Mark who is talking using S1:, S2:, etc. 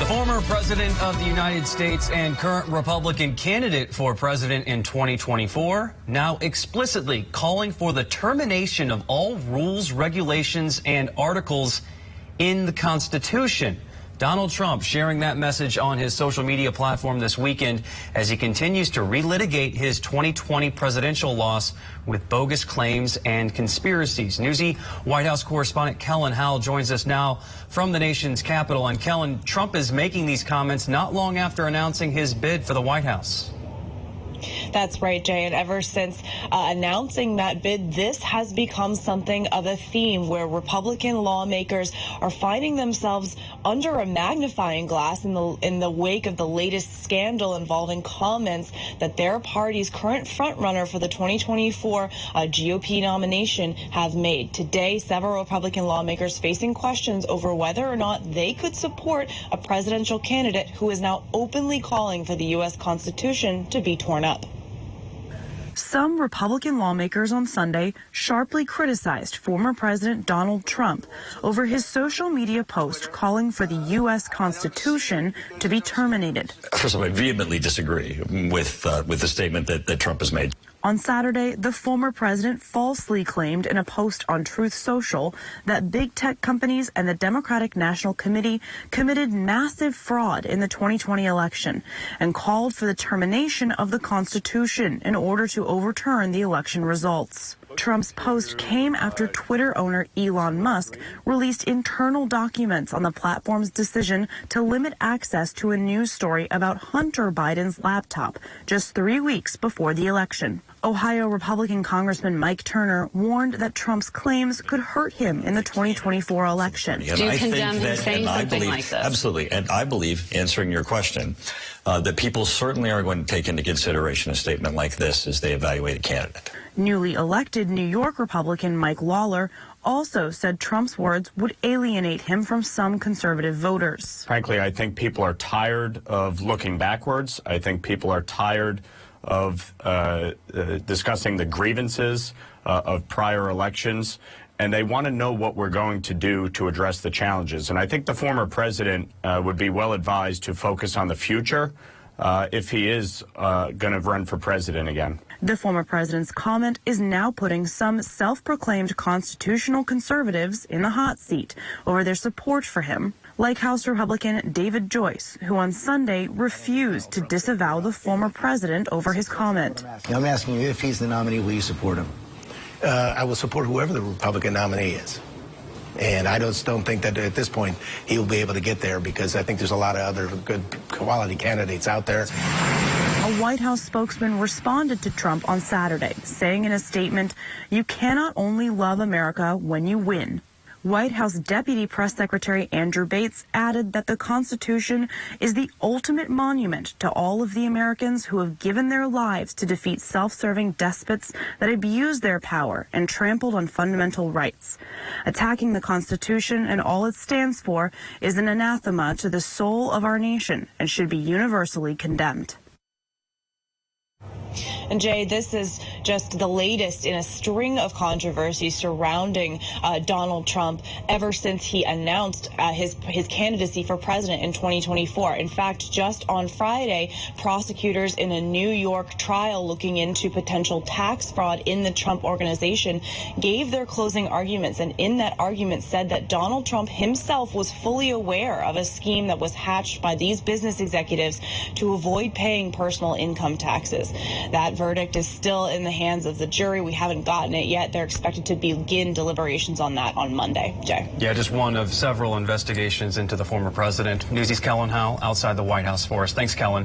S1: Former President of the United States and current Republican candidate for president in 2024 now explicitly calling for the termination of all rules, regulations, and articles in the Constitution. Donald Trump sharing that message on his social media platform this weekend as he continues to relitigate his 2020 presidential loss with bogus claims and conspiracies. Newsy White House correspondent Kellen Howell joins us now from the nation's capital. And Kellen, Trump is making these comments not long after announcing his bid for the White House.
S2: That's right, Jay. And ever since announcing that bid, this has become something of a theme where Republican lawmakers are finding themselves under a magnifying glass in the wake of the latest scandal involving comments that their party's current frontrunner for the 2024 GOP nomination have made. Today, several Republican lawmakers facing questions over whether or not they could support a presidential candidate who is now openly calling for the U.S. Constitution to be torn up.
S3: Some Republican lawmakers on Sunday sharply criticized former President Donald Trump over his social media post calling for the U.S. Constitution to be terminated.
S4: First of all, I vehemently disagree with the statement that Trump has made.
S3: On Saturday, the former president falsely claimed in a post on Truth Social that big tech companies and the Democratic National Committee committed massive fraud in the 2020 election and called for the termination of the Constitution in order to overturn the election results. Trump's post came after Twitter owner Elon Musk released internal documents on the platform's decision to limit access to a news story about Hunter Biden's laptop just 3 weeks before the election. Ohio Republican Congressman Mike Turner warned that Trump's claims could hurt him in the 2024 election.
S4: And
S5: Do you
S4: I
S5: condemn
S4: think
S5: him
S4: that,
S5: saying
S4: and I
S5: something
S4: believe,
S5: like this?
S4: Absolutely. And I believe, answering your question, that people certainly are going to take into consideration a statement like this as they evaluate a candidate.
S3: Newly elected New York Republican Mike Lawler also said Trump's words would alienate him from some conservative voters.
S6: Frankly, I think people are tired of looking backwards. I think people are tired of discussing the grievances of prior elections, and they want to know what we're going to do to address the challenges. And I think the former president would be well advised to focus on the future if he is going to run for president again.
S3: The former president's comment is now putting some self-proclaimed constitutional conservatives in the hot seat over their support for him, like House Republican David Joyce, who on Sunday refused to disavow the former president over his comment.
S7: I'm asking you, if he's the nominee, will you support him? I will support whoever the Republican nominee is. And I just don't think that at this point he'll be able to get there, because I think there's a lot of other good quality candidates out there.
S3: A White House spokesman responded to Trump on Saturday, saying in a statement, "You cannot only love America when you win." White House Deputy Press Secretary Andrew Bates added that the Constitution is the ultimate monument to all of the Americans who have given their lives to defeat self-serving despots that abuse their power and trampled on fundamental rights. Attacking the Constitution and all it stands for is an anathema to the soul of our nation and should be universally condemned.
S2: And Jay, this is just the latest in a string of controversies surrounding Donald Trump ever since he announced his candidacy for president in 2024. In fact, just on Friday, prosecutors in a New York trial looking into potential tax fraud in the Trump organization gave their closing arguments, and in that argument said that Donald Trump himself was fully aware of a scheme that was hatched by these business executives to avoid paying personal income taxes. That verdict is still in the hands of the jury. We haven't gotten it yet. They're expected to begin deliberations on that on Monday. Jay.
S1: Yeah, just one of several investigations into the former president. Newsy's Kellen Howell outside the White House for us. Thanks, Kellen.